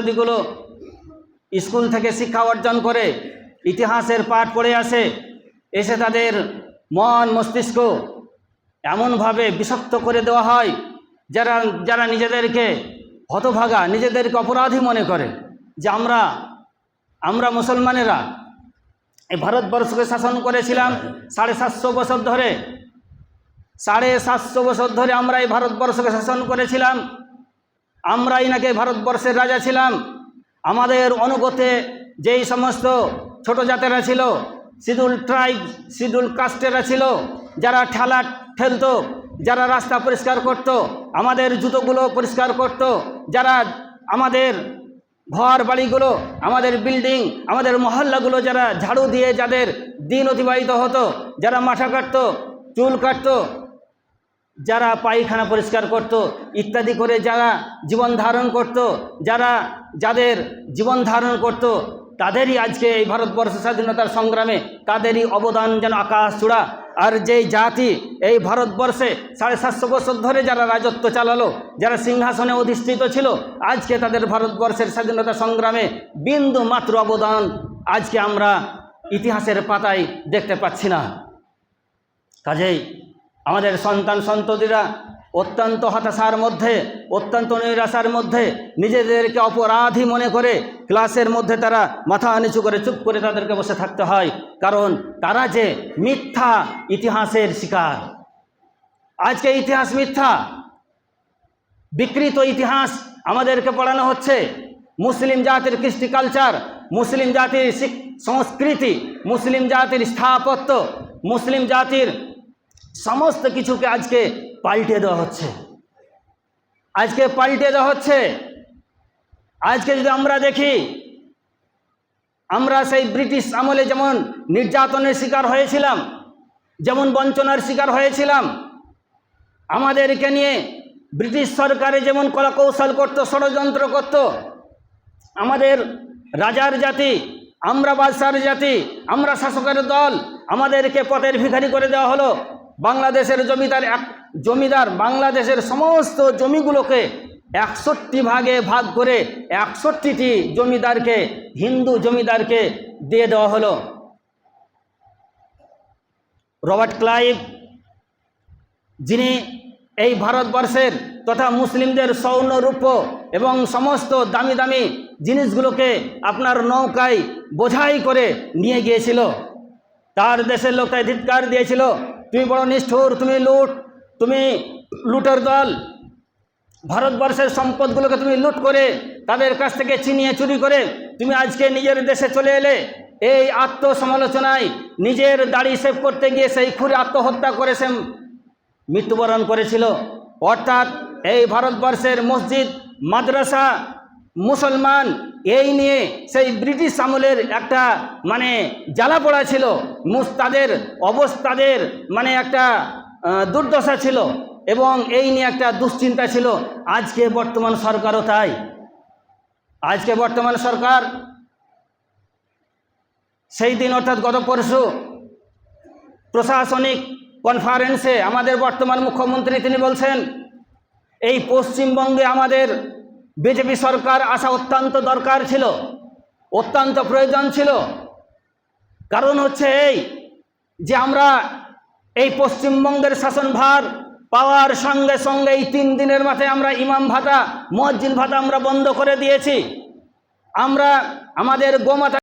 দিগুলো school থেকে শিক্ষা অর্জন করে ইতিহাসের পাঠ পড়ে এসে তাদের মন মস্তিষ্ক এমনভাবে বিষাক্ত করে দেওয়া হয় যারা নিজেদেরকে হতভাগা, নিজেদেরকে অপরাধী মনে করে যে আমরা মুসলমানেরা এই ভারতবর্ষকে শাসন করেছিলাম 750 বছর ধরে। 750 বছর ধরে আমরা এই ভারতবর্ষকে শাসন করেছিলাম। আমরাই নাকি ভারতবর্ষের রাজা ছিলাম। আমাদের অনুগতে যেই সমস্ত ছোট জাতেরা ছিল, শিডিউল ট্রাইব, শিডিউল কাস্টেরা ছিল, যারা ঠেলা ঠেলতো, যারা রাস্তা পরিষ্কার করত, আমাদের জুতোগুলো পরিষ্কার করত, যারা আমাদের ঘর বাড়িগুলো, আমাদের বিল্ডিং, আমাদের মহল্লাগুলো যারা ঝাড়ু দিয়ে যাদের দিন অতিবাহিত হতো, যারা মাথা কাটতো, চুল কাটতো, যারা পায়খানা পরিষ্কার করত ইত্যাদি করে যারা জীবন ধারণ করত, যাদের জীবন ধারণ করত, তাদেরই আজকে এই ভারতবর্ষ স্বাধীনতার সংগ্রামে তাদেরই অবদান যেন আকাশ চূড়া। আর যেই জাতি এই ভারতবর্ষে 750 বছর ধরে যারা রাজত্ব চালালো, যারা সিংহাসনে অধিষ্ঠিত ছিল, আজকে তাদের ভারতবর্ষের স্বাধীনতা সংগ্রামে বিন্দু মাত্র অবদান আজকে আমরা ইতিহাসের পাতায় দেখতে পাচ্ছি না। কাজেই আমাদের সন্তান সন্ততিরা অত্যন্ত হতাশার মধ্যে, অত্যন্ত নিরাশার মধ্যে নিজেদেরকে অপরাধী মনে করে ক্লাসের মধ্যে তারা মাথা নিচু করে চুপ করে তাদেরকে বসে থাকতে হয়, কারণ তারা যে মিথ্যা ইতিহাসের শিকার। আজকে ইতিহাস মিথ্যা, বিকৃত ইতিহাস আমাদেরকে পড়ানো হচ্ছে। মুসলিম জাতির কৃষ্টি কালচার, মুসলিম জাতির সংস্কৃতি, মুসলিম জাতির স্থাপত্য, মুসলিম জাতির সমস্ত কিছুকে আজকে পাল্টে দেওয়া হচ্ছে। আজকে যদি আমরা দেখি, আমরা সেই ব্রিটিশ আমলে যেমন নির্যাতনের শিকার হয়েছিলাম, যেমন বঞ্চনার শিকার হয়েছিলাম, আমাদেরকে নিয়ে ব্রিটিশ সরকারে যেমন কলাকৌশল করত, ষড়যন্ত্র করত, আমাদের রাজার জাতি, আমরা বাদশার জাতি, আমরা শাসকের দল, আমাদেরকে পথের ভিখারি করে দেওয়া হলো। বাংলাদেশের জমিদার বাংলাদেশের সমস্ত জমিগুলোকে 61 ভাগে ভাগ করে 61টি জমিদারকে, হিন্দু জমিদারকে দিয়ে দেওয়া হলো। রবার্ট ক্লাইভ, যিনি এই ভারতবর্ষের তথা মুসলিমদের স্বর্ণ রূপ এবং সমস্ত দামি দামি জিনিসগুলোকে আপনার নৌকায় বোঝাই করে নিয়ে গিয়েছিল, তার দেশের লোক তাই ধিক্কার দিয়েছিল, তুমি বড় নিষ্ঠুর, তুমি লুটের দল, ভারতবর্ষের সম্পদগুলোকে তুমি লুট করে তাদের কাছ থেকে ছিনিয়ে চুরি করে তুমি আজকে নিজের দেশে চলে এলে। এই আত্মসমালোচনায় নিজের দাড়ি সেভ করতে গিয়ে সেই খুঁড়ে আত্মহত্যা করে সে মৃত্যুবরণ করেছিল। অর্থাৎ এই ভারতবর্ষের মসজিদ, মাদ্রাসা, মুসলমান, এই নিয়ে সেই ব্রিটিশ আমলের একটা জ্বালা পড়া ছিল, তাদের অবস্থাদের একটা দুর্দশা ছিল এবং এই নিয়ে একটা দুশ্চিন্তা ছিল। আজকে বর্তমান সরকারও তাই। আজকে বর্তমান সরকার সেই দিন অর্থাৎ গত পরশু প্রশাসনিক কনফারেন্সে আমাদের বর্তমান মুখ্যমন্ত্রী তিনি বলছেন, এই পশ্চিমবঙ্গে আমাদের বিজেপি সরকার আসা অত্যন্ত দরকার ছিল, অত্যন্ত প্রয়োজন ছিল। কারণ হচ্ছে এই যে আমরা এই পশ্চিমবঙ্গের শাসনভার পাওয়ার সঙ্গে সঙ্গে এই 3 দিনের মাথায় আমরা ইমাম ভাতা, মুয়াজ্জিন ভাতা আমরা বন্ধ করে দিয়েছি। আমরা আমাদের গোমাতা